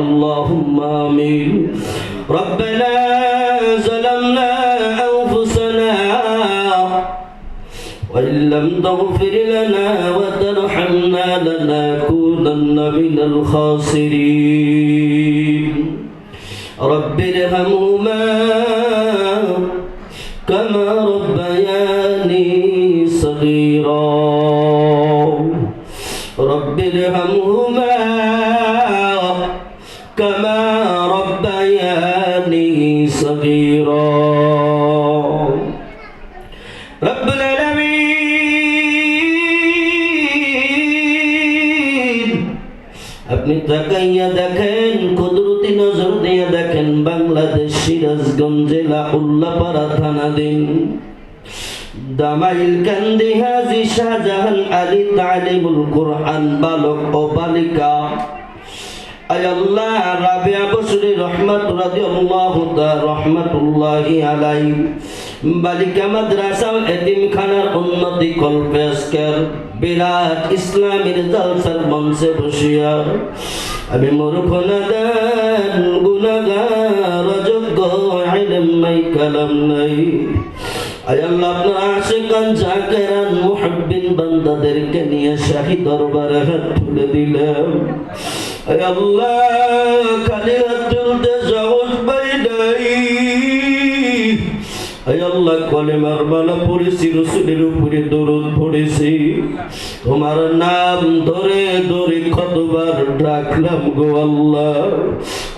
اللهم آمين ربنا ظلمنا أنفسنا وإن لم تغفر لنا وترحمنا لنكونن من الخاسرين رب ارحمهما كما ربياني صغيرا رب ارحمهما كما ربياني صغيرا رب العالمين আপনি তাকাইয়া দেখেন কুদরতি নজর দিয়ে দেখেন বাংলাদেশ সিরাজগঞ্জ জেলা উল্লাপাড়া থানাধীন দামাইল কান্দি হাজী শাহজাহান আলী তালিমুল কোরআন বালক ও বালিকা আয় আল্লাহ রাবিয়া বসরি রহমত রাদিয়াল্লাহু তাআলা রহমাতুল্লাহি আলাইহি বালিকা মাদ্রাসা এতিমখানার উন্নতি কল্পে আজকের বিরাট ইসলামের জালসার মঞ্চে বসিয়া আমি মূর্খ নাদান গুনাহগার অযোগ্য ইলম নাই কালাম নাই আয় আল্লাহ আপনার আশিকান জাকিরান মুহিব্বিন বান্দাদেরকে নিয়ে শাহী দরবারে হাত তুলে দিলাম আয় আল্লাহ খালি হাত তুলতে সাহস পাই নাই আয় আল্লাহ কলেমার মালা পড়েছি রাসূলের উপরে দরুদ পড়েছি তোমার নাম ধরে ধরে কতবার ডাকলাম গো আল্লাহ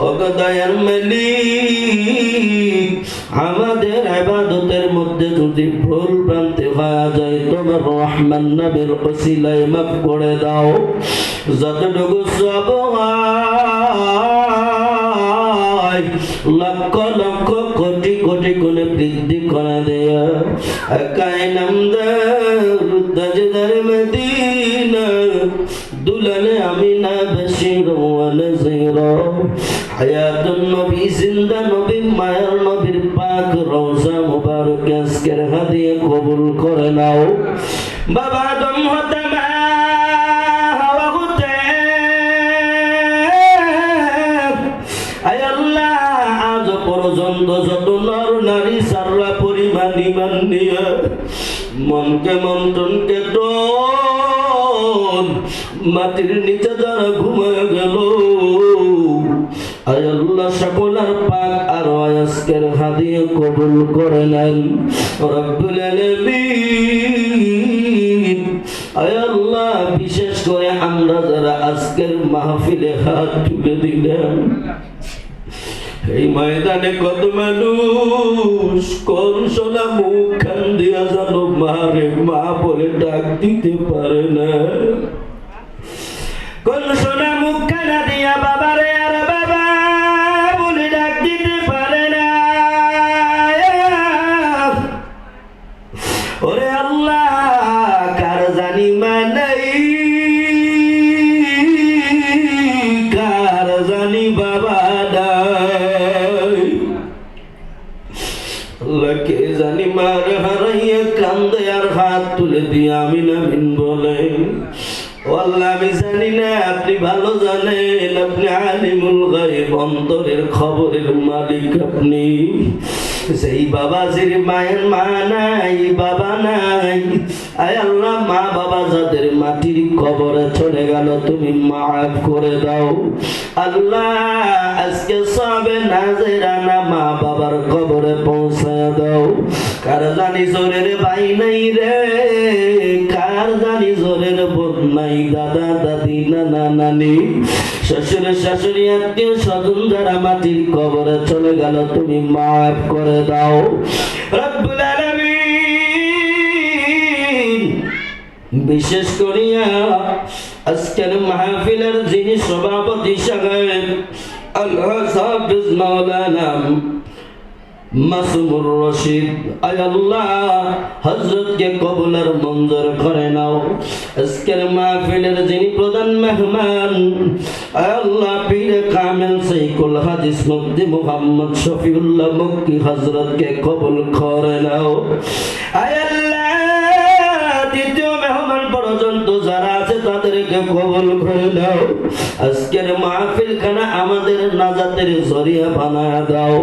ওগো দয়ার মালিক আমাদের ইবাদতের মধ্যে যদি ভুল ভ্রান্তি হয়ে যায় তোমার রহমান নামের ওসিলায় মাফ করে দাও যতটুকু সওয়াব হয় লক্ষ লক্ষ কোটি কোটি গুণে বৃদ্ধি করে দেয়া একাই নামদার তাজদার মদিনা দুলানে আমিনা বশীর ওয়া নাযীর হায়াতুন নবী জিন্দা নবী মায়ার নবীর পাক রওজা মুবারক আজকের হাদিয়া কবুল করে নাও বাবা আদম হতে হাওয়া হতে আয় আল্লাহ আজ পর্যন্ত যত নর নারী সারা পরিমাণ ঈমান নিয়ে মনকে মন্ত্রণকে টন মাটির নিচে যারা ঘুমায় গেল আয় আল্লাহ সকলের পাক আর আজকের হাদিয়া কবুল করে নেন রব্বুল আলামিন আয় আল্লাহ বিশেষ করে আমরা যারা আজকের মাহফিলে হাত তুলে দিলাম এই ময়দানে কত মানুষ কনসলা মুখ খান দিয়া জানো মারে মা বলে ডাক দিতে পারে না কনসলা মুখ খানা দিয়া বাবারে আর বাবা বলে ডাক দিতে পারে না ওরে আল্লাহ কার জানি মানাই কার জানি বাবা কে জানি মার হারাইয়া কান্দে আর হাত তুলে দিয়ে আমিন আমিন বলে ও আল্লাহ আমি জানি না আপনি ভালো জানেন আপনি আলিমুল গায়ব অন্তরের খবরের মালিক আপনি সেই বাবাজির মায়ের মা নাই বাবা নাই আয় আল্লাহ মা বাবা যাদের মাটির কবরে চলে গেল তুমি মাফ করে দাও আল্লাহ আজকে সবে নাজেরানা মা বাবার কবরে পৌঁছায় দাও কার জানি জোরের ভাই নাই রে কার জানি জোরের বোন নাই দাদা দাদি নানা নানি শ্বশুর শাশুড়ি আত্মীয় স্বজন যারা মাটির কবরে চলে গেল তুমি মাফ করে দাও রব্বুল আলামিন বিশেষ করিয়া আজকের মাহফিলের যিনি সভাপতি সাহেব আল্লাহ হাফেজ মাওলানা মাসুমুর রশিদ আয় আল্লাহ হযরত কে কবুল আর মঞ্জুর করে নাও আজকের মাহফিলের যিনি প্রধান মেহমান আয় আল্লাহ পীর কামেল সাইকুল হাদিস মুফতি মুহাম্মদ শফিউল্লাহ মক্কি হযরত কে কবুল করে নাও আয় আল্লাহ দ্বিতীয় মেহমান পর্যন্ত যারা আছে তাদেরকে কবুল করে দাও। আজকের মাহফিল খানা আমাদের নাজাতের জরিয়া বানায় দাও।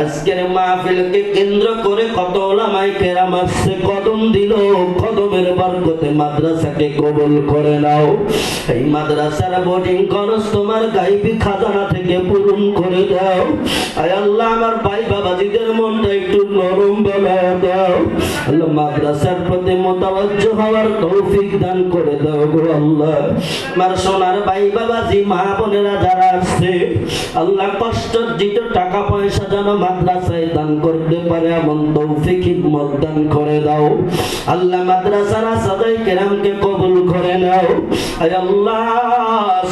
আজকের মাহফিলকে কেন্দ্র করে কত ওলামায়ে কেরাম আসছে, কদম দিল, কদমের বরকতে মাদ্রাসাকে কবুল করে নাও। এই মাদ্রাসার বোর্ডিং খরচ তোমার গায়বী খাজানা থেকে পূরণ করে দাও। আয় আল্লাহ, আমার ভাই বাবাজিদের মনটা একটু নরম বানায় দাও। আল্লাহ, মাদ্রাসার প্রতি মুতাওয়াজ্জহ হওয়ার তৌফিক দান করে দাও গো আল্লাহ। আমার সোনার ভাই বাবাজি মা বোনেরা যারা আসছে, আল্লাহ কষ্টার্জিত টাকা পয়সা যেন মাদ্রাসায় দান করতে পারে এমন তৌফিক হিম্মত দান করে দাও। আল্লাহ, মাদ্রাসার সাদাই কেরামকে কবুল করে নাও। আয় আল্লাহ,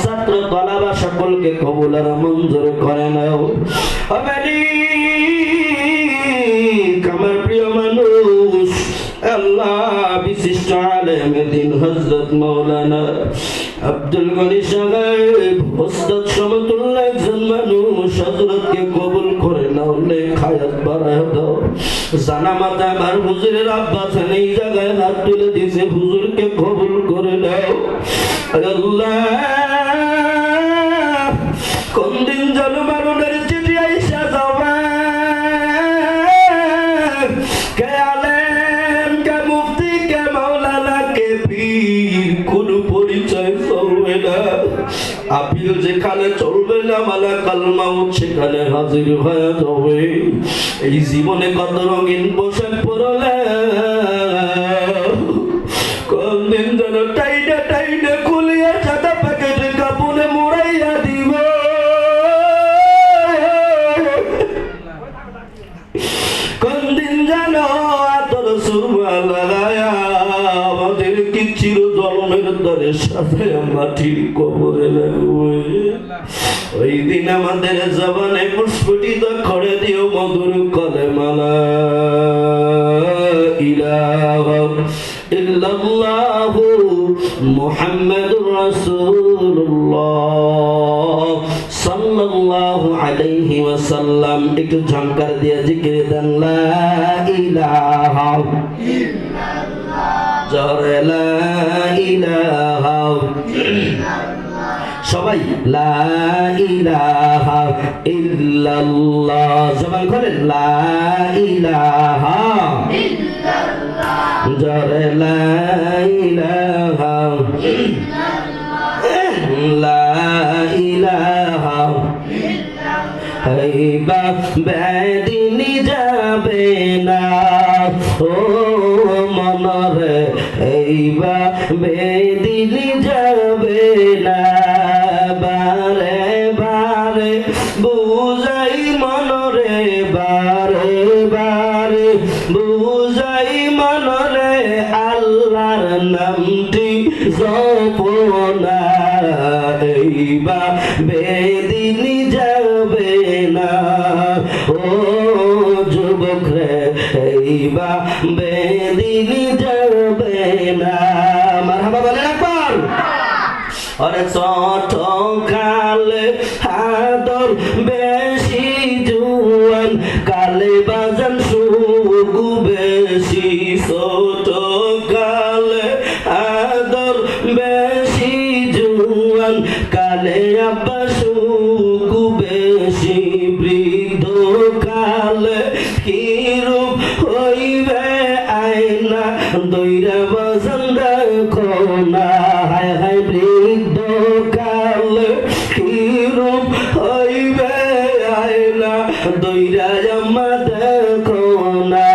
ছাত্র তলাবা সকলকে কবুল আর মঞ্জুর করে নাও। আমার প্রিয় মানুষ, আল্লাহ, বিশিষ্ট আলেম দিন হযরত মাওলানা আব্দুল গনি সাহেব ওস্তাদ সমতুল্লাহ একজন মানুষ, হযরতকে কবুল করে নাও, নেক হায়াত বাড়ায় দাও। জানামাতে আমার হুজুরের আব্বা এই জায়গায় হাত তুলে দিয়েছে, হুজুরকে কবুল করে নাও। আল্লাহ, কোন দিন যেন মারণের চিঠি আইসা যাবে, কে আলেম, কে মুফতি, কে মাওলানা, কে পীর, কোন পরিচয় চলবে না। আপিল যেখানে চলবে না, মালাকাল মাউত সেখানে হাজির হয়ে যাবে। এই জীবনে কত রঙিন পোশাক পরলে, কোন দিন যেন টাইনে টাইনে খুলিয়া সাদা প্যাকেটে কাপড়ে মোড়াইয়া দিব। কোন দিন যেন আতর সুরমা লাগায়া আমাদের কি চির জন্মের দরের সাথে মাটির কবরে লাগবে। ওই দিন আমাদের জবানে প্রস্ফুটিত করে দিও মধুর কলেমা লা ইলাহা ইল্লাল্লাহু মুহাম্মাদুর রাসূলুল্লাহ সাল্লাল্লাহু আলাইহি ওয়াসাল্লাম। একটু ঝংকার দিয়ে জিকির দেন, লা ইলাহা ইল্লাল্লাহ, জোরে লা ইলাহা ইল্লাল্লাহ, সবাই লা ইলাহা ইল্লাল্লাহ, জবান করেন লা ইলাহা ইল্লাল্লাহ, জোরে লা ইলাহা ইল্লাল্লাহ, লা ইলাহা ইল্লাল্লাহ। হইবা বেদিনী যাবে না ও মনরে, হইবা বেদিনী যাবে না, বারে বারে বুঝাই মনরে, বারে বারে বুঝাই মনরে, আল্লাহর নামটি জপনা, এইবা বেদিনী যাবে না ও যুবক রে, এইবা বেদিনী যাবে না। মারহাবা বলেন একবার। আরে ছোট কালে আদর বেশি, জুয়ান কালে বাজান সুখ বেশি। ছোট কালে আদর বেশি, জুয়ান কালে আব্বা সুখ বেশি। বৃদ্ধ কালে কিরূপ হইবে আয়না, দইরা বাজান দেখো না। হায় হায় বৃদ্ধ কালে কিরূপ হইবে আয়না, দইরা আম্মা দেখো না।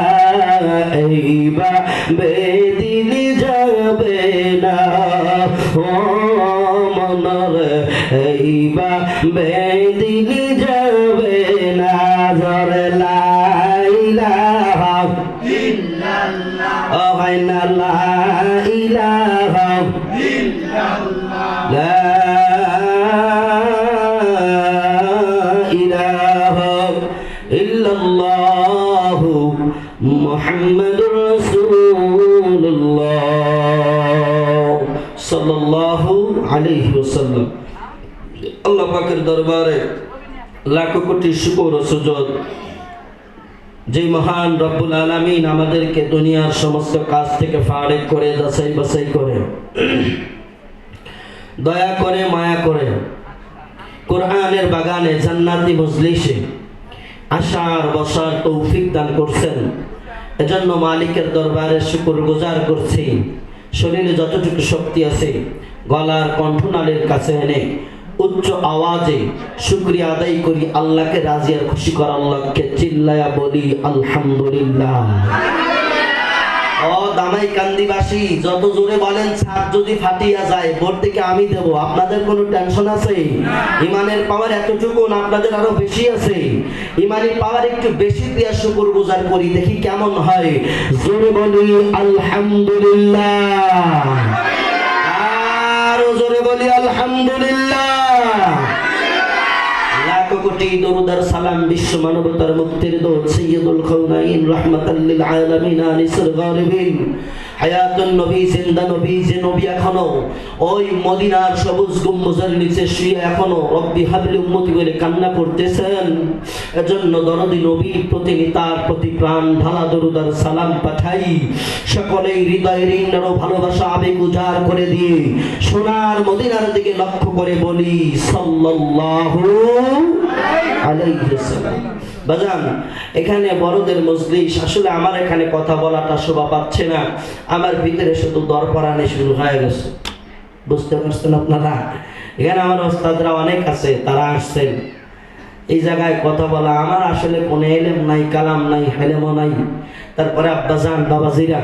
এইবা বেদিনী যাবে না ও মনরে, এইবা বেদিনী যাবে না, জোরে লা ইলাহা ইল্লাল্লাহ, ও ভাই না লা ইলাহা ইল্লাল্লাহ, লা ইলাহা ইল্লাল্লাহ মুহাম্মাদুর রাসূলুল্লাহ সাল্লাল্লাহু আলাইহি ওয়াসাল্লাম। আল্লাহ পাকের দরবারে লাখো কোটি শুকর ও সুজুদ, যে মহান রব্বুল আলামিন আমাদেরকে দুনিয়ার সমস্ত কাজ থেকে ফারেক করে, যাচাই বাছাই করে দয়া করে মায়া করে কোরআনের বাগানে জান্নাতি মজলিসে আসার বসার তৌফিক দান করছেন। এজন্য মালিকের দরবারে শুকরগুজার করছি। শরীরে যতটুকু শক্তি আছে গলার কণ্ঠনালীর কাছে এনে উচ্চ আওয়াজে শুকরিয়া আদায় করি আল্লাহকে রাজি আর খুশি করার লক্ষ্যে চিল্লায়া বলি আলহামদুলিল্লাহ। ও দামাই কান্দিবাসী, যত জোরে বলেন ছাদ যদি ফাটিয়া যায় ভোট থেকে আমি দেব, আপনাদের কোনো টেনশন আছে? ইমানের পাওয়ার এতটুকু না, আপনাদের আরো বেশি আছে। ইমানের পাওয়ার একটু বেশি দিয়া শুকরগুজার করি, দেখি কেমন হয়। জোরে বলি আলহামদুলিল্লাহ, আরো জোরে বলি আলহামদুলিল্লাহ। লাখ কোটি দরুদ আর সালাম বিশ্ব মানবতার মুক্তির দূত সাইয়্যিদুল কাওনাইন রাহমাতাল লিল আলামিন আনিসুল গালিবিন হায়াতুন নবী, জিন্দা নবী, যে নবী এখনো ওই মদিনার সবুজ গম্বুজের নিচে শুয়ে এখনো রব্বি হাবলি উম্মতি বলে কান্না করতেছেন। এজন্য দরদি নবীর প্রতি তার প্রতি প্রাণ ঢালা দরুদ আর সালাম পাঠাই। সকলেই হৃদয়ের ইন্দ্র ভালোবাসা আবেগ উজাড় করে দিয়ে সোনার মদিনার দিকে লক্ষ্য করে বলি সাল্লাল্লাহু আলাইহি ওয়াসাল্লাম। বাজান, এখানে বড়দের মজলিস, আসলে আমার এখানে কথা বলাটা শোভা পাচ্ছে না, আমার ভিতরে শুধু দরপরানি শুরু হয়ে গেছে। বুঝতে পারছেন আপনারা? এখানে আমার ওস্তাদরা অনেক আছে, তারা আসছেন এই জায়গায় কথা বলা। আমার আসলে কোনো এলেম নাই, কালাম নাই, হেলেমও নাই। তারপরে আব্বাজান বাবাজিরা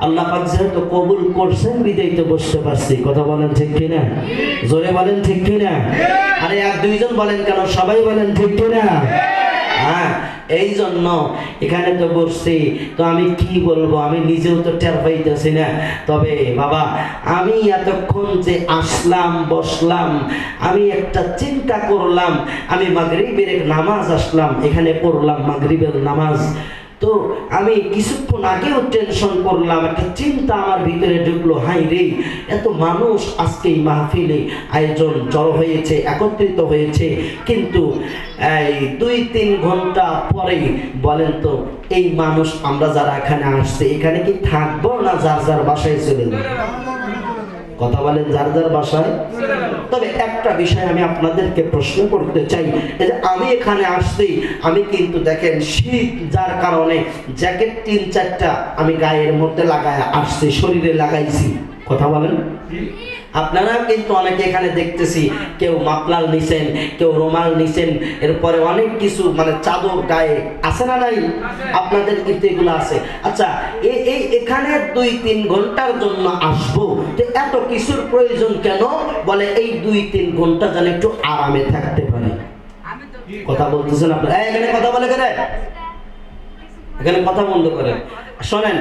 আল্লাহ পাক যেহেতু কবুল করছেন বিদায় তো বসতে পারছি। কথা বলেন ঠিক কিনা? জোরে বলেন ঠিক কিনা? আরে এক দুইজন বলেন কেন, সবাই বলেন ঠিক কিনা? হ্যাঁ, এই জন্য এখানে তো বসছি। তো আমি কি বলবো, আমি নিজেও তো টের পাইতেছি না। তবে বাবা, আমি এতক্ষণ যে আসলাম বসলাম, আমি একটা চিন্তা করলাম। আমি মাগরিবের নামাজ আসলাম, এখানে পড়লাম মাগরিবের নামাজ। তো আমি কিছুক্ষণ আগেও টেনশন করলাম, একটা চিন্তা আমার ভিতরে ঢুকলো, হাই রে, এত মানুষ আজকে এই মাহফিলে আয়োজন জড়ো হয়েছে, একত্রিত হয়েছে, কিন্তু এই 2-3 ঘন্টা পরে বলেন তো এই মানুষ আমরা যারা এখানে আসছে এখানে কি থাকবো না যার যার বাসায় চলে যাবো? কথা বলেন, যার যার বাসায়। তবে একটা বিষয় আমি আপনাদেরকে প্রশ্ন করতে চাই, এই যে আমি এখানে আসছি, আমি কিন্তু দেখেন শীত, যার কারণে জ্যাকেট 3-4টা আমি গায়ের মধ্যে লাগায় আসছি, শরীরে লাগাইছি। কথা বলেন, আপনারা কিন্তু অনেকে এখানে দেখতেছি কেউ মাফলার নিছেন, কেউ রুমাল নিছেন, এরপরে অনেক কিছু মানে চাদর গায়ে আছে না নাই? আপনাদের কিন্তু এগুলো আছে। আচ্ছা, এই এখানে 2-3 ঘন্টার জন্য আসবো, তো এত কিছুর প্রয়োজন কেন? বলে এই 2-3 ঘন্টা যেন একটু আরামে থাকতে পারে। কথা বলতেছেন আপনারা? এখানে কথা বলে কেন? এখানে কথা বন্ধ করেন, শোনেন।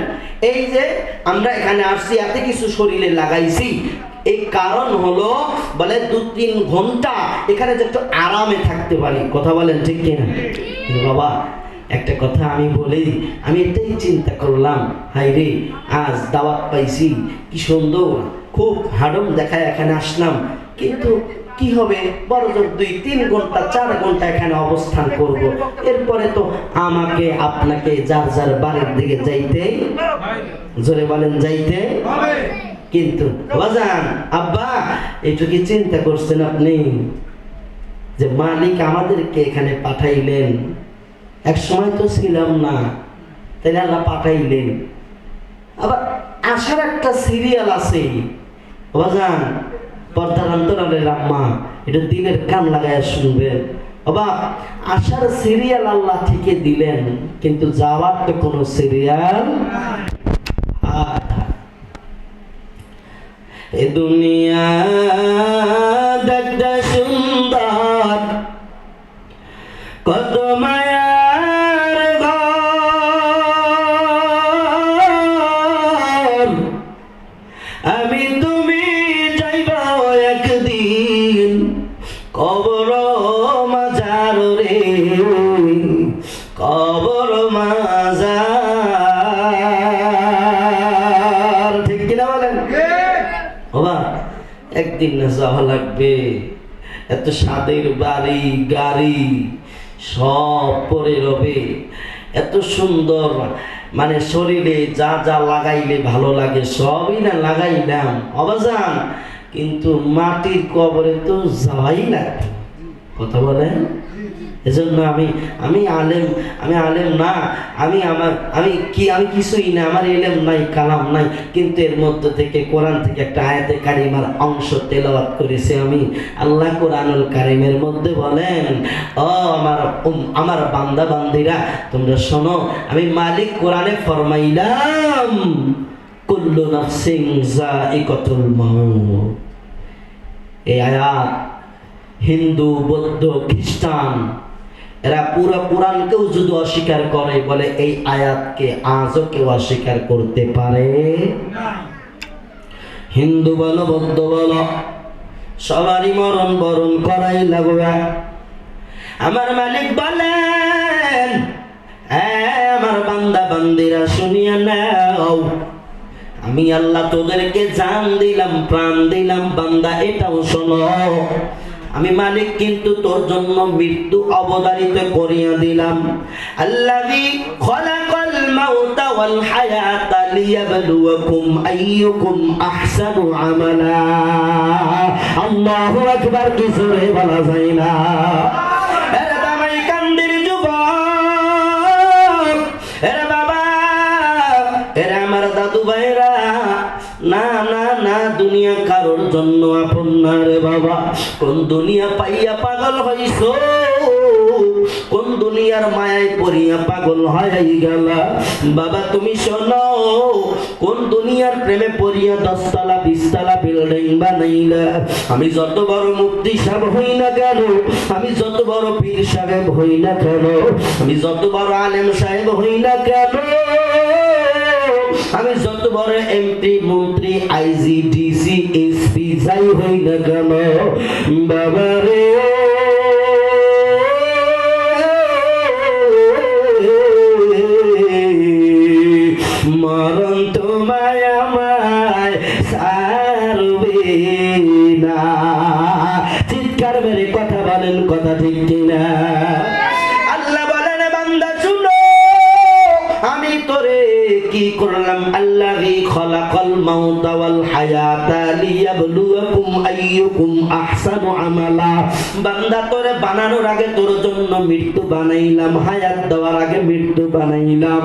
এই যে আমরা এখানে আসছি, এত কিছু শরীরে লাগাইছি, এই কারণ হলো বলে 2-3 ঘন্টা এখানে যে একটু আরামে থাকতে পারি। কথা বলেন ঠিক কিনা? বাবা, একটা কথা আমি বলি, আমি এটাই চিন্তা করলাম, হাই রে, আজ দাওয়াত পাইছি, কি সুন্দর, খুব হাডম দেখায় এখানে আসলাম, কিন্তু কি হবে, বড় জোর 2-3 ঘন্টা 4 ঘন্টা এখানে অবস্থান করব, এরপরে তো আমাকে আপনাকে যার যার বাড়ির দিকে যাইতে, জোরে বলেন, যাইতে। কিন্তু বাজান, আব্বা, একটু কি চিন্তা করছেন আপনি যে মালিক আমাদেরকে এখানে পাঠাইলেন? এক সময় তো ছিলাম না, তাই আল্লাহ পাঠাইলেন। আবার আসার একটা সিরিয়াল আছে বাজান, পর্দার অন্তরালের আম্মা, এটা দিনের কান লাগায় শুনবেন। বাবা, আসার সিরিয়াল আল্লাহ ঠিকই দিলেন, কিন্তু যাওয়ার তো কোনো সিরিয়াল। এ দুনিয়া দেখতে সুন্দর, কত মায়ার ঘর, আমি তুমি যাইবা একদিন কবর মাজার রে, কবর মাজার। ঠিক কিনা বলেন? বাবা, একদিন না যাওয়া লাগবে। এত স্বাদের বাড়ি গাড়ি সব পরে রবে, এত সুন্দর, মানে শরীরে যা যা লাগাইলে ভালো লাগে সবই না লাগাইলাম অবাজান, কিন্তু মাটির কবরে তো যাওয়াই লাগবে। কথা বলেন? এজন্য আমি আলেম না, আমি কিছুই না, আমার ইলম নাই, কালাম নাই, কিন্তু এর মধ্যে থেকে কোরআন থেকে একটা আয়াতে কারিমার অংশ তেলাওয়াত করেছি আমি। আল্লাহ কোরআনুল কারিমের মধ্যে বলেন, ও আমার বান্দা বান্দিরা তোমরা শোনো, আমি মালিক কোরআনে ফরমাইলাম কুল্লু নাফসিন যায়িকাতুল মাউত। এই আয়াত হিন্দু, বৌদ্ধ, খ্রিস্টান এরা পুরো কোরআনকেও যদি অস্বীকার করে, বলে এই আয়াতকে আজও কেউ অস্বীকার করতে পারে না। হিন্দু বলো, বৌদ্ধ বলো, সবারই মরণ বরণ করাই লাগবে। আমার মালিক বলেন, আমার বান্দা বান্দিরা শুনিয়া নাও, আমি আল্লাহ তোদেরকে জান দিলাম, প্রাণ দিলাম, বান্দা এটাও শোনো, আমি মালিক কিন্তু তোর জন্য মৃত্যু অবধারিত করিয়া দিলাম। আল্লাযী খালাকাল মাউতা ওয়াল হায়াতা লিয়াবলুয়াকুম আইয়ুকুম আহসানু আমালা। আল্লাহু আকবার, কি জোরে বলা যায় না? এরে দামাই কান্দির যুবক, এরে বাবা, এরে আমার দাদু ভাইরা, না না না, দুনিয়া কারোর জন্য আপন না রে বাবা। কোন দুনিয়া পাইয়া পাগল হইছো, কোন দুনিয়ার মায়ায় পড়িয়া পাগল হয়ে গেলা বাবা? তুমি শোনো, কোন দুনিয়ার প্রেমে পড়িয়া 10 তলা 20 তলা বিল্ডিং বানাইলা? আমি যত বড় মুফতি সাহেব হই না কেন, আমি যত বড় পীর সাহেব হই না কেন, আমি যত বড় আলেম সাহেব হই না কেন, আমি যত বড় এমপি, মন্ত্রী, আইজি, ডিসি, এসপি যাই হই না কেন বাবা রে, মরণ তোমায় আমায় ছাড়বে না। চিৎকার মেরে কথা বলেন, কথা ঠিক কিনা? আল্লাহ বলেন, বান্দা শুনো, আমি তোরে কি করলাম? আল্লাযী খালাকাল মাউতা ওয়াল হায়াতা লিয়াবলুয়াকুম আইয়ুকুম আহসানু আমালা। বান্দা তোরে বানানোর আগে তোর জন্য মৃত্যু বানাইলাম, হায়াত দেওয়ার আগে মৃত্যু বানাইলাম।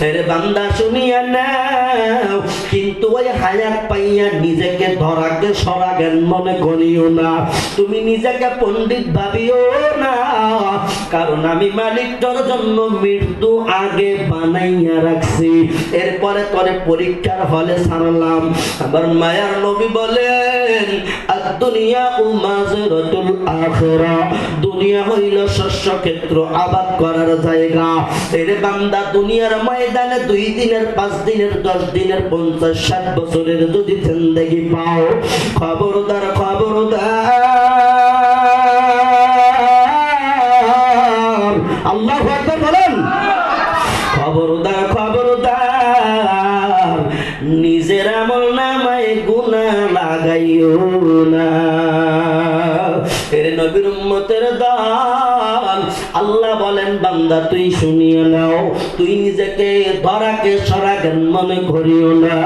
আরে বান্দা শুনিয়া নাও, কিন্তু ওই হায়াত পাইয়া নিজেকে ধরাকে সরাজ্ঞান মনে করিও না, তুমি নিজেকে পণ্ডিত ভাবিও না, কারণ আমি মালিক তোর জন্য মৃত্যু আগে বানাইয়া রাখছি, এরপরে তোরে পরীক্ষার হলে ছাড়লাম। আবার মায়ার নবী বলেন, আদ-দুনিয়া মাযরাতুল আখিরা, দুনিয়া হইল শস্য ক্ষেত্র, আবাদ করার জায়গা। এর বান্দা দুনিয়ার ময়দানে 2 দিনের, 5 দিনের, 10 দিনের, 50, 60 বছরের যদি জিন্দেগি পাও, খবরদার খবরদার, আল্লাহু আকবার বলেন, খবরদার খবরদার, নিজের আমল নামায় গুনাহ লাগাইও না। এর নবীর উম্মতের দল, আল্লাহ বলেন, বান্দা তুই শুনিয়ে নাও, তুই নিজেকে ধরাকে সরাজ্ঞান মনে করিও না,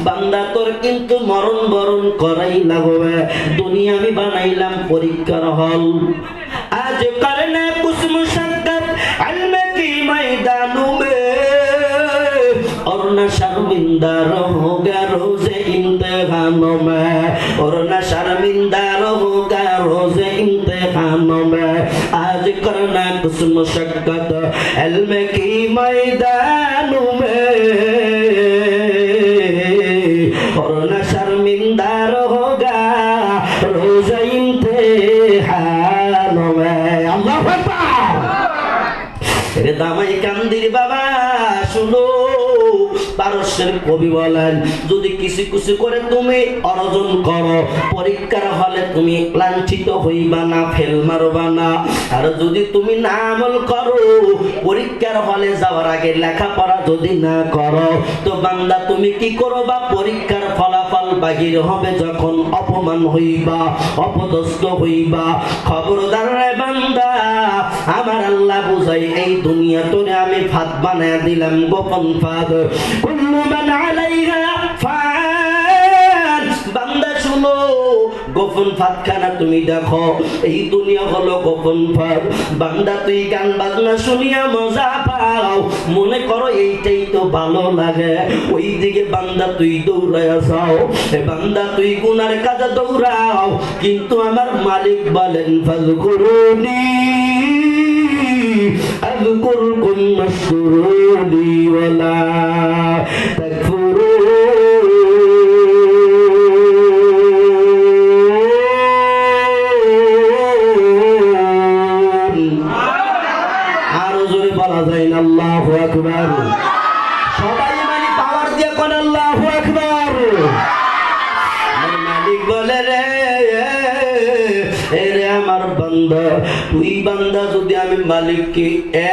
বান্দা তোর কিন্তু মরণ বরণ করাই লাগবে। দুনিয়া আমি বানাইলাম পরীক্ষার হল। আজ করনে কুছ মুশাক্কাত ইলম কি ময়দানু মে, और न शर्मिंदा रहोगा रोज़े इम्तिहानों में, और न शर्मिंदा रहोगा रोज़े इम्तिहानों में। आज करना कुछ मुशक्कत इल्म की मैदानों में, और न शर्मिंदा रहोगा रोज़े इम्तिहानों में। अल्लाहु আকবার। রে দামাই কান্দির বাবা শুনো, পারস্যের কবি বলেন, যদি কিছু কিছু করে তুমি অর্জন করো, পরীক্ষার হলে তুমি লাঞ্ছিত হইবা না, ফেল মারবা না। আর যদি তুমি না আমল করো, পরীক্ষার হলে যাওয়ার আগে লেখাপড়া যদি না করো, তো বান্দা তুমি কি করবা? পরীক্ষার ফলাফল বাহির হবে যখন অপমান হইবা, অপদস্থ হইবা। খবরদার রে বান্দা, আমার আল্লাহ বুঝাই, এই দুনিয়া তোরে আমি ফাঁদ বানায় দিলাম, গোপন ফাঁদ। কুল্লু মান আলাইহা ফান, বান্দা শুনো, কফন ফাতখানা তুমি দেখো, এই দুনিয়া হলো কফন ফাত। বান্দা তুই গান বাজনা শুনিয়া মজা পাও, মনে করো এইটাই তো ভালো লাগে, ওই দিকে বান্দা তুই দৌড়ায়া যাও। বান্দা তুই গুনার কাজে দৌড়াও, কিন্তু আমার মালিক বলেন ফাযকুরুনি আযকুরকুম ওয়াশকুরুলি ওয়ালা তাকফুরুন। আরো জোরে বলা যায় না আল্লাহু আকবার। সবাই মানে পাওয়ার দিয়ে কোন আল্লাহু আকবার। আমার মালিক বলে রে এরে আমার বান্দা, তুই বান্দা যদি আমি মালিককে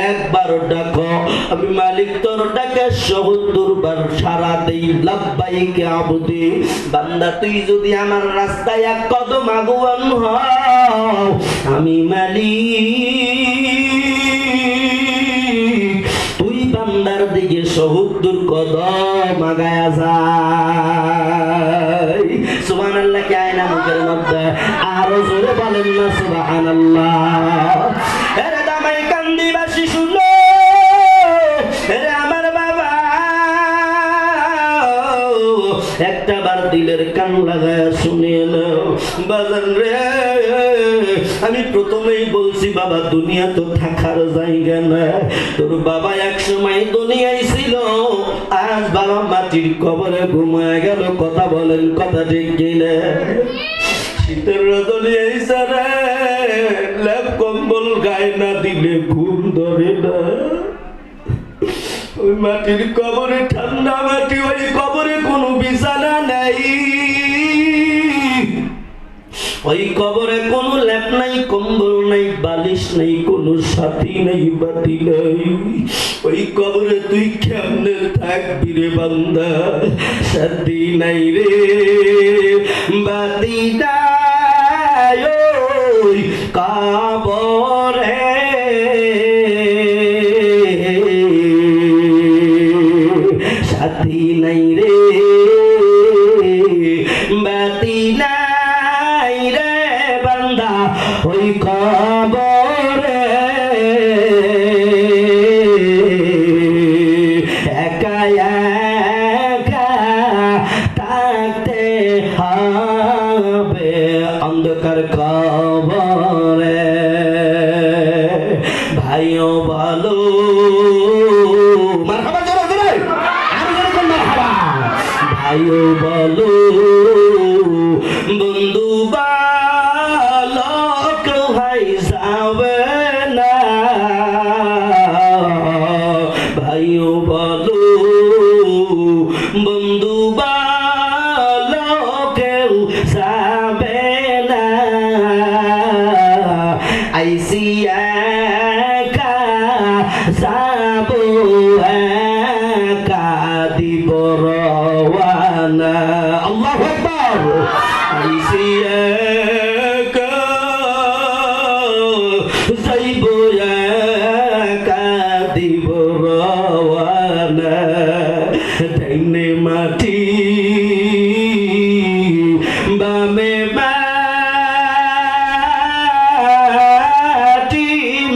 একবার ডাকো, আমি মালিক তোর ডাকে ৭০ বার সারা দেই, লাব্বাইকে আবুদি। বান্দা তুই যদি আমার রাস্তায় এক কদম আগুয়ান হও, আমি মালিক তুই বান্দার দিকে ৭০ কদম আগায়া যায়। সুবহানাল্লাহ কে আয়না মুখের মধ্যে আরো জোরে বলেন না সুবহানাল্লাহ। আরে দামাই কান্দিবাসী শুনো, আরে আমার বাবা একটা বার দিলের কান লাগায় শুনে নাও বাজান রে। আমি প্রথমেই বলছি বাবা দুনিয়া তো থাকার জায়গা না। তোর বাবা এক সময় দুনিয়ায় ছিল, আজ বাবা মাটির কবরে ঘুমায় গেল। কথা বলেন, কথা ঠিক কিনা? শীতের রজনী আইসা রে, লেপ কম্বল গায়ে না দিলে ঘুম ধরে না। ওই মাটির কবরে, ঠান্ডা মাটি, ওই কবরে কোনো বিছানা নাই, ওই কবরে কোনো লেপ নাই, কম্বল নাই, বালিশ নাই, কোনো সাথী নাই, বাতি নাই। ওই কবরে তুই কেমনে থাকবি রে বান্দা? সাথী নাই রে, বাতি নাই ওই কবরে, সাথী নাই রে, বাতি নাই রে বান্দা ওই কবরে। একা একা থাকতে হবে অন্ধকার কবরে। ভাইও ভালো মারহাবা, জোরে জোরে আরো জোরে বল মারহাবা। ভাইও ভালো, বন্ধু ভালো, কেউ ভাই যাবে না। ভাইও ভালো, বন্ধু ভালো, কেউ যাবে না। আইসি একা যাবো, একা দিব রওয়ানা। আল্লাহু আকবার। আইসি একা যাইবো, একা দিব রওয়ানা। ডাইনে মাটি বামে মাটি,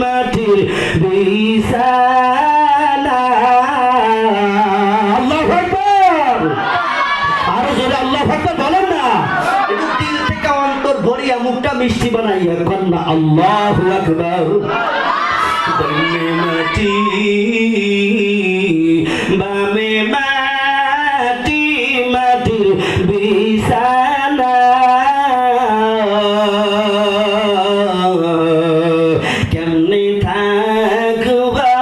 মাটির বিছানা। আল্লাহু আকবার। আরো জোরে আল্লাহু আকবার বলেন না। একটু দিল থেকে অন্তর ভরিয়া মুখটা মিষ্টি বানাইয়া কন্যা আল্লাহু আকবার। ডাইনে মাটি বামে মাটি, মাটির বিছানা। কেমনে থাকবা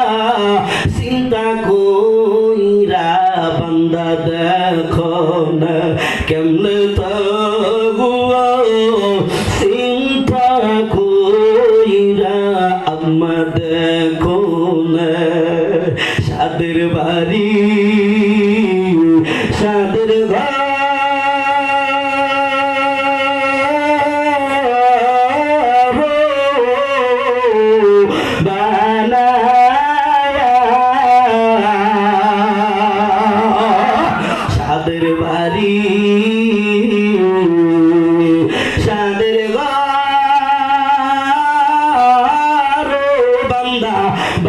চিন্তা কইরা বান্দা দেখো না, কেমনে থাকবা চিন্তা কইরা আম্মা দেখো না। সাদের বাড়ি, সাদের ঘর বানায়া, সাদের বাড়ি, সাদের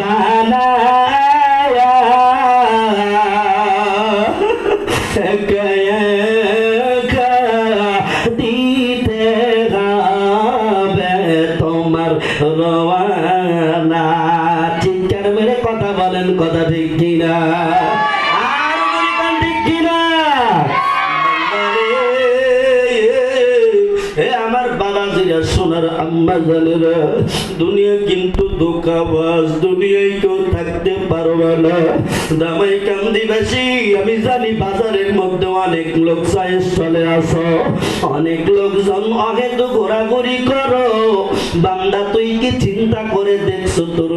বানায়া একা একা দিতে হবে তোমার রওয়ানা। চিৎকার মেরে কথা বলেন, কথা ঠিক কিনা? আর বলবেন ঠিক কিনা? হে আমার বাবাজিরা, সোনার আম্মা জানেরা, দুনিয়া কিন্তু ধোঁকাবাজ, দুনিয়ায় কেউ থাকতে পারবে না। দামাই কান্দিবাসী, আমি জানি বাজারের মধ্যে অনেক লোক চায়ের চলে আসো, অনেক লোকজন অহেতু ঘোরাঘুরি করো। বান্দা, তুই কি চিন্তা করে দেখছো তোর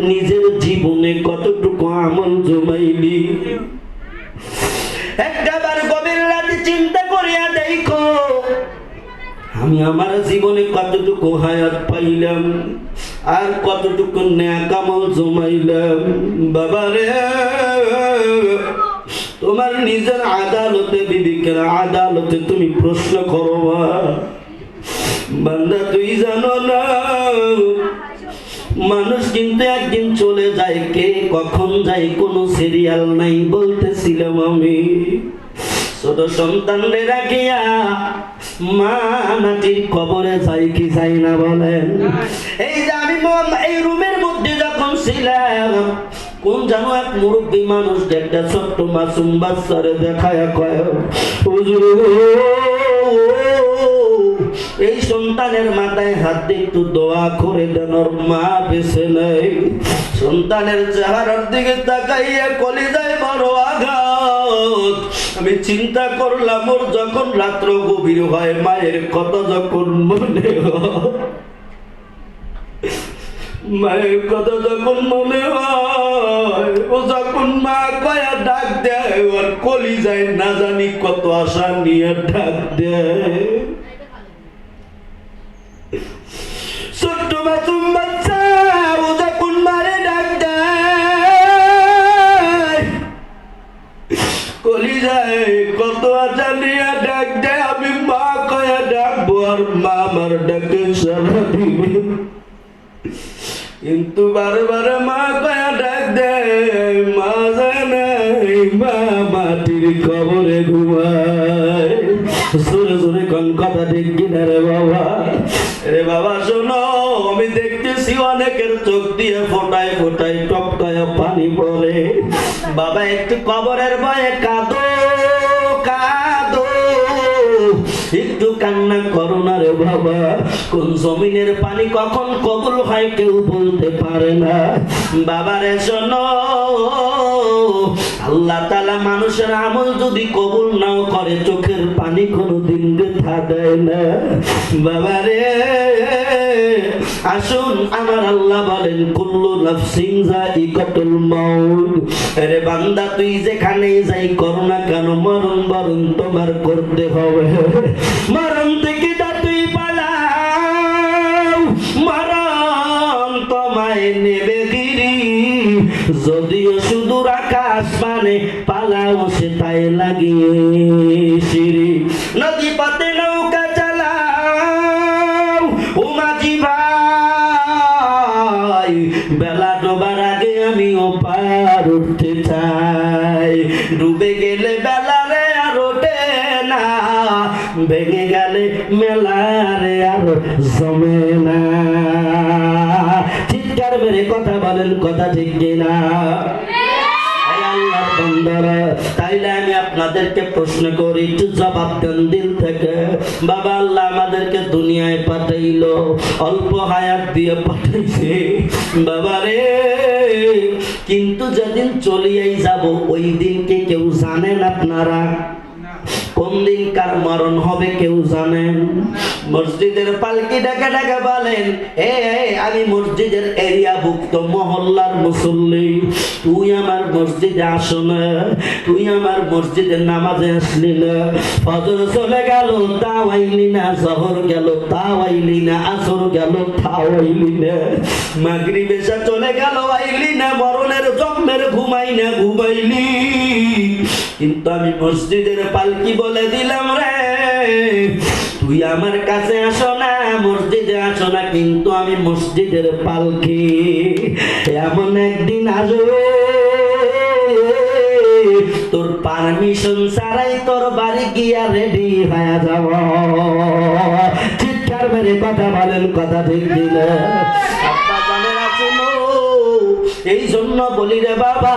নিজের জীবনে কতটুকু আমল জমাইলি? একবার গভীর রাতে চিন্তা করিয়া দেখো, আমি আমার জীবনে কতটুকু হায়াত পাইলাম আর কতটুকু নেক আমল জমাইলাম। বাবারে, তোমার নিজের আদালতে, বিবেকের আদালতে তুমি প্রশ্ন করো। বান্দা, তুই জানো না মানুষ কিন্তু একদিন চলে যায়, কে কখন যায় কোনো সিরিয়াল নাই। বলতেছিলাম আমি, ছোট সন্তানদের রাখিয়া মা মাটির কবরে যাই কি যাই না বলেন? এই যে আমি এই রুমের মধ্যে যখন ছিলাম, কোন জানো এক মুরব্বী মানুষ একটা ছোট্ট মাসুম বাচ্চারে দেখায় কয়, হুজুর এই সন্তানের মাথায় হাত দিয়ে একটু দোয়া করে দেন, ওর মা বেঁচে নেই। সন্তানের চেহারার দিকে তাকাইয়া কলিজায় বড় আঘাত। আমি চিন্তা করলাম, ওর যখন রাত্র গভীর হয়, মায়ের কথা যখন মনে হয়, মায়ের কথা যখন মনে হয়, ও যখন মা কয়া ডাক দেয়, ওর কলিজায় না জানি কত আশা নিয়ে ডাক দেয়। ছোট্ট মাসুম বাচ্চা ও যখন মারে ডাক দেয়, কলিজায় কত আশা নিয়ে ডাক দেয়। আমি মা কয়া ডাকবো আর মা আমার ডাকে সাড়া দিবে, কিন্তু বারে বারে মা কয়া ডাক দেয়, মা যায় নাই, মা মাটির কবরে ঘুমায়। জোরে জোরে কোন কথা ঠিক কিনা রে বাবা? রে বাবা শোনো, আমি দেখতেছি অনেকের চোখ দিয়ে ফোটায় ফোটায় টপকায় পানি পড়ে। বাবা, একটু কবরের ভয়ে কাঁদো কাঁদো, একটু কান্না করো না রে বাবা। কোন জমিনের পানি কখন কবুল হয় কেউ বলতে পারে না। বাবারে শোনো, আল্লাহ তাআলা মানুষের আমল যদি কবুল নাও করে, চোখের পানি কোনোদিন বৃথা দেয় না। বাবারে আসুন, আমার আল্লাহ বলেন, কুল্লু নাফসিন যায়িকাতুল মাউত। আরে বান্দা, তুই যেখানেই যাই কর না কেন, মরণ বরণ তোমার করতে হবে। মরণ থেকে তুই পালাও, মরণ তোমায় নেবে গিরি। যদিও সুদূর আকাশ মানে পালাও সে তাই লাগিয়ে সিঁড়ি। নদী পথে নৌকা চালাও ও মাঝি ভাই, বেলা ডোবার আগে আমিও পার উঠতে চাই। ডুবে গেলে বেলারে আর ওঠে না, ভেঙে গেলে মেলারে আর জমে না। চিৎকার মেরে কথা বলেন, কথা ঠিক কিনা? তাইলে আমি আপনাদেরকে প্রশ্ন করি, একটু জবাব দেন দিল থেকে। বাবা, আল্লাহ আমাদেরকে দুনিয়ায় পাঠাইলো, অল্প হায়াত দিয়ে পাঠাইছে বাবা রে, কিন্তু যেদিন চলিয়াই যাব ওই দিনকে কেউ জানেন আপনারা? কোন দিন কার মরণ হবে কেউ জানেন? মসজিদের পালকি ডাকা ডাকা বলেন, আমি মসজিদের এরিয়া ভুক্ত মহল্লার মুসল্লি, তুই আমার মসজিদে আসো না, তুই আমার মসজিদে নামাজে আসলি না। ফজর চলে গেল তাও আইলি না, জহর গেল তাও আইলি না, আসর গেল তাও আইলি না, মাগরিব এসা চলে গেল আইলি না, মরণের জন্মের ঘুমাইলি। কিন্তু আমি মসজিদের পালকি বলে দিলাম রে, তুই আমার কাছে আসো না, মসজিদে আসো না, কিন্তু আমি মসজিদের পালকি। এমন একদিন আসবে তোর পারমিশন ছাড়াই তোর বাড়ি গিয়া রেডি হয়ে যাব। চিৎকার মেরে কথা বলেন, কথা ঠিক দিলে। আব্বা জানেরা শুনো, এই জন্য বলি রে বাবা,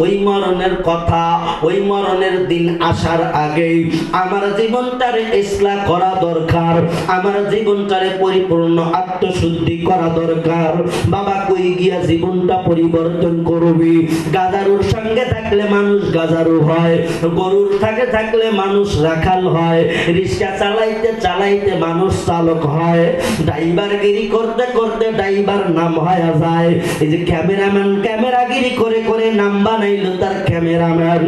ওই মরণের কথা, ওই মরণের দিন আসার আগেই আমার জীবনটারে ইসলাহ করা দরকার, আমার জীবনটারে পরিপূর্ণ আত্মশুদ্ধি করা দরকার। বাবা কই গিয়া জীবনটা পরিবর্তন করবি? গাজারুর সঙ্গে থাকলে মানুষ গাজারু হয়, গরুর থাকে থাকলে মানুষ রাখাল হয়, রিক্সা চালাইতে চালাইতে মানুষ চালক হয়, ড্রাইভারগিরি করতে করতে ড্রাইভার নাম হয়ে যায়। এই যে ক্যামেরাম্যান ক্যামেরাগিরি করে করে নাম বানাইলো তার ক্যামেরাম্যান।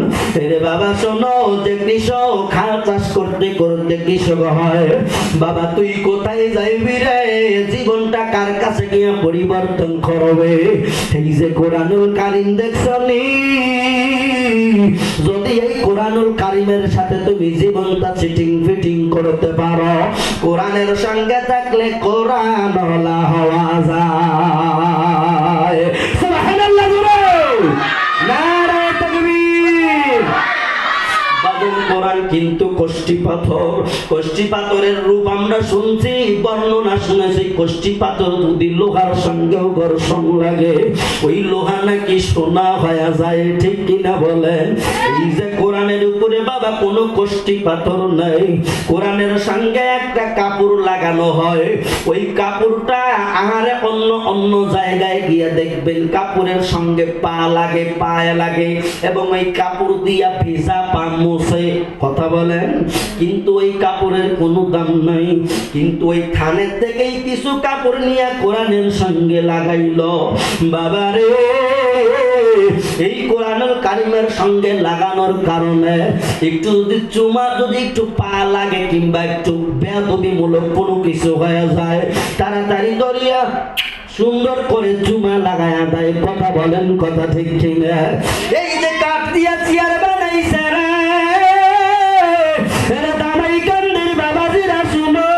রে বাবা শোনো, যে কৃষক হাল চাষ করতে করতে কৃষক হয়। বাবা তুই কোথায় যাইবি রে? জীবনটা কার কাছে গিয়ে পরিবর্তন করবে? এই যে কোরআনুল কারীম দেখছনি, যদি এই কোরআনুল কারীমের সাথে তুমি জীবনটা চিটিং ফিটিং করতে পারো, কোরআনের সঙ্গে থাকলে কোরআন হলা হওয়া যায়। সুবহানাল্লাহ, নারে তাকবীর। বাদল কোরআন কিন্তু কষ্টি পাথর, কষ্টি পাথরের রূপ আমরা শুনছি, বর্ণনা শুনেছি। কষ্টি পাথর যদি লোহার সঙ্গেও ঘর্ষণ লাগে, ওই লোহা নাকি সোনা হয়ে যায়, ঠিক কিনা বলেন? এই যে কোরআনের উপরে বাবা কোনো কষ্টি পাথর নাই, কোরআনের সঙ্গে একটা কাপড় লাগানো হয়, ওই কাপড়টা আহারে অন্য অন্য জায়গায় গিয়ে দেখবেন কাপড়ের সঙ্গে পা লাগে, পায়ে লাগে, এবং এই কাপড় দিয়া ভিজা পা মুছে। কথা বলেন? কিন্তু ওই কাপড়ের কোনো দাম নাই। কিন্তু ওই থানের থেকেই কিছু কাপড় নিয়ে কোরআনের সঙ্গে লাগাইলো। বাবারে, এই কোরআনুল কারীমের সঙ্গে লাগানোর কারণে একটু যদি চুমা, যদি একটু পা লাগে কিংবা একটু বেয়াদবিমূলক কোনো কিছু হয়ে যায়, তাড়াতাড়ি ধরিয়া সুন্দর করে চুমা লাগায়া দেয়। কথা বলেন, কথা ঠিক কিনা? এই যে কাঠ দিয়া চেয়ার বানাইছে রে, এরা দামাই কান্দের বাবাজিরা শুনো,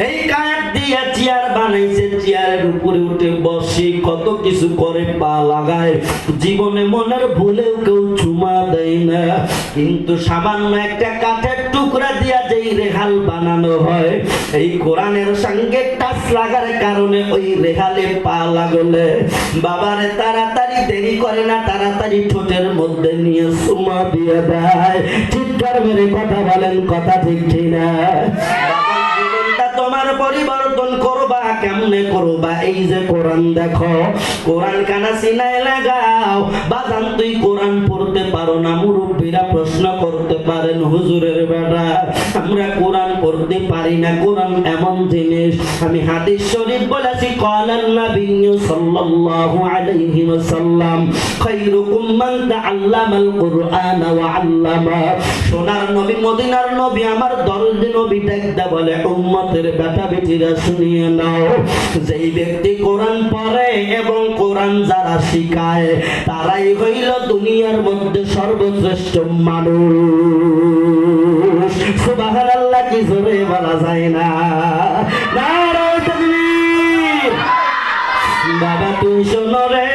এই কাঠ দিয়া চেয়ার বানাইছে, চেয়ারের উপরে উঠে বসে কত কিছু করে, পা লাগায়। জীবনে মনের ভুলেও কেউ চুমা দেয় না, কিন্তু সামান্য একটা কাঠের টুকরা দিয়া যেই রেহাল বানানো হয়, এই কোরআনের সঙ্গে টাচ লাগার কারণে ওই রেহালে পা লাগলে বাবারে তাড়াতাড়ি দেরি করে না, তাড়াতাড়ি ঠোঁটের মধ্যে নিয়ে চুমা দিয়ে দেয়। চিৎকার মেরে কথা বলেন, কথা ঠিক কিনা? তোমার পরিবর্তন করবা কেমনে করবা? এই যে কোরআন দেখো, কোরআন কানা সিনায় লাগাও। বাজান তুই কোরআন পড়তে পারো না? মুরব্বীরা প্রশ্ন করতে পারেন, হুজুরের বেটা আমরা কোরআন পড়তে পারি না। কোরআন এমন জিনিস, আমি হাদিস শরীফ বলেছি, ক্বালান নাবিয়্যু সাল্লাল্লাহু আলাইহি ওয়াসাল্লাম খায়রুকুম মান তাআল্লামাল কুরআনা ওয়া আল্লামা। সোনার নবী, মদিনার নবী, আমার দরদি নবী ডাকদা বলে, উম্মতের বেটা বেটিরা শুনিয়ে নাও, যেই ব্যক্তি কোরআন পড়ে এবং কোরআন যারা শিখায়, তারাই হইল দুনিয়ার মধ্যে সর্বশ্রেষ্ঠ মানুষ। সুবহানাল্লাহ, কি জোরে বলা যায় না? নারে তাকবীর। বাবা তুই শোনো রে,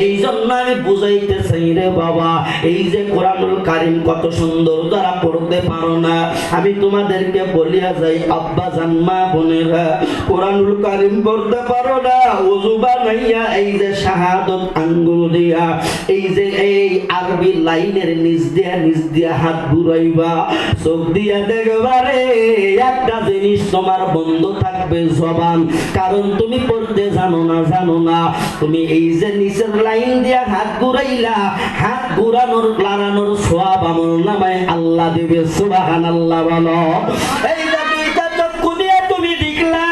এই জন্য আমি বুঝাইতে চাই রে বাবা, এই যে কোরআনুল কারীম কত সুন্দর, যারা পড়তে পারো না আমি তোমাদেরকে বলিয়া যাই, আব্বা জান, মা বোনেরা, কোরআনুল কারীম পড়তে পারো না, ওযু বানাইয়া এই যে শাহাদত আঙ্গুল দিয়া এই যে এই আরবি লাইনের নিচ দিয়া হাত ঘুরাইবা, চোখ দিয়া দেখবারে একটা জিনিস তোমার বন্ধ থাকবে, জবান। কারণ তুমি পড়তে জানো না, তুমি এই যে নিচের লাইন দিয়া হাত ঘুরাইলা, হাত ঘুরানোর লাড়ানোর সওয়াব আমল নামায় আল্লাহ দিবে। সুবহানাল্লাহ বলো। এই যে দুইটা চক্ষু দিয়ে তুমি দেখলা,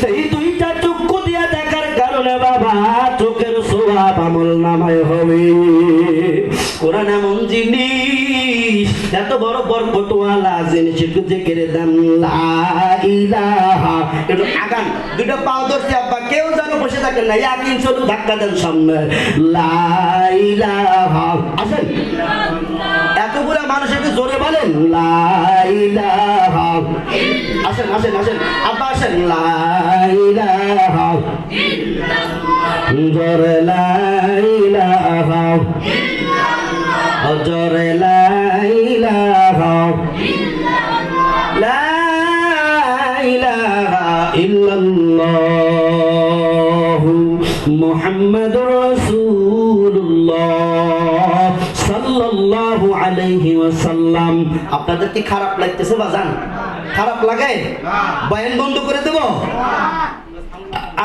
এই দুইটা চক্ষু দিয়ে দেখার কারণে বাবা চোখের সওয়াব আমল নামায় হবে। কোরআন এমন জিনিস, এত বড় বরকতওয়ালা জিনিস, একটু জিকিরে দেন লা ইলাহা। একটু আগান, দুটো পাও ধরছে আব্বা, কেউ যেন বসে থাকেন না, ইয়াকিন শুধু ধাক্কা দেন সামনে, লা ইলাহা। আসেন। কয় মানুষ একটু জোরে বলেন লা ইলাহা আসেন আসেন আসেন আব্বা আসেন লা ইলাহা জোরে লা ইলাহা জোরে লা ইলাহা লা ইলাহা ইল্লাল্লাহ মুহাম্মাদুর রাসূলুল্লাহ সাল্লাল্লাহু আলাইহি ওয়াসাল্লাম। আপনাদের কি খারাপ লাগতেছে বাজান? খারাপ লাগে? বয়ান বন্ধ করে দেব?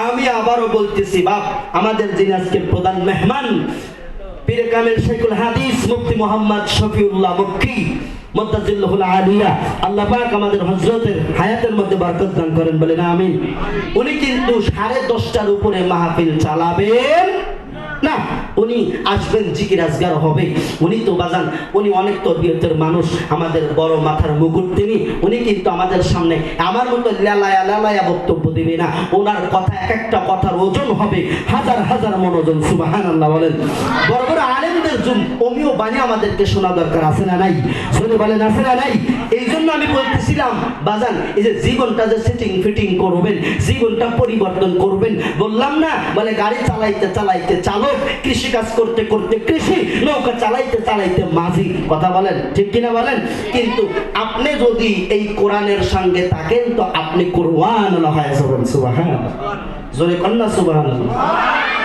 আমি আবারও বলতেছি বাপ, আমাদের যিনি আজকের প্রধান মেহমান পীর কামেল শেখুল হাদিস মুফতি মোহাম্মদ শফিউল্লাহ মক্কি মুত্তাজিল্লাহুল আলিয়া, আল্লাহ পাক আমাদের হযরতের হায়াতের মধ্যে বরকত দান করেন, বলেন আমিন। উনি কিন্তু 10:30টার উপরে মাহফিল চালাবেন না, উনি আসবেন, জিকির আজগার হবে। উনি তো বাজান, উনি অনেক তরবিয়তের মানুষ, আমাদের বড় মাথার মুকুট তিনি। উনি কিন্তু আমাদের সামনে আমার মতো লালায়া লালায়া বক্তব্য দিবে না। ওনার কথা এক একটা কথার ওজন হবে হাজার হাজার মন ওজন। সুবহানাল্লাহ বলেন। বড় বড় আলেমদের অমিও বাণী আমাদেরকে শোনা দরকার, আছে না নাই? শুনে বলেন আছে না নাই? এই জন্য আমি বলতেছিলাম বাজান, এই যে জীবনটা যে সেটিং ফিটিং করবেন, জীবনটা পরিবর্তন করবেন, বললাম না বলে গাড়ি চালাইতে চালাইতে চালক, কৃষি কাজ করতে করতে কৃষি, নৌকা চালাইতে চালাইতে মাঝি। কথা বলেন ঠিক কিনা বলেন? কিন্তু আপনি যদি এই কোরআনের সঙ্গে থাকেন তো আপনি কোরআন হয়ে যাবেন। সুবহানাল্লাহ, জোরে কন্যা সুবহানাল্লাহ।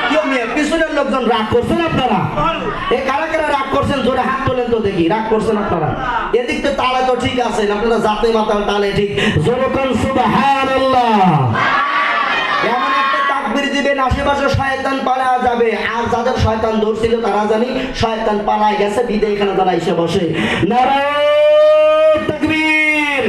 কেউ মেয়ে পিছনের লোকজন রাগ করছেন আপনারা? এই কারা কারা রাগ করছেন জোরে হাত তোলেন তো দেখি। রাগ করছেন আপনারা? এদিক তো তালে তো ঠিক আছেন, আপনারা জাতে মাতাল তালে ঠিক। জোরে কোন সুবহানাল্লাহ। এমন একটা তাকবীর দিবেন আশেপাশে শয়তান পালায়া যাবে, আর যাদের শয়তান ধরছিল তারা জানি শয়তান পালায় গেছে, বিদে এখানে তারা এসে বসে। নারায়ে তাকবীর।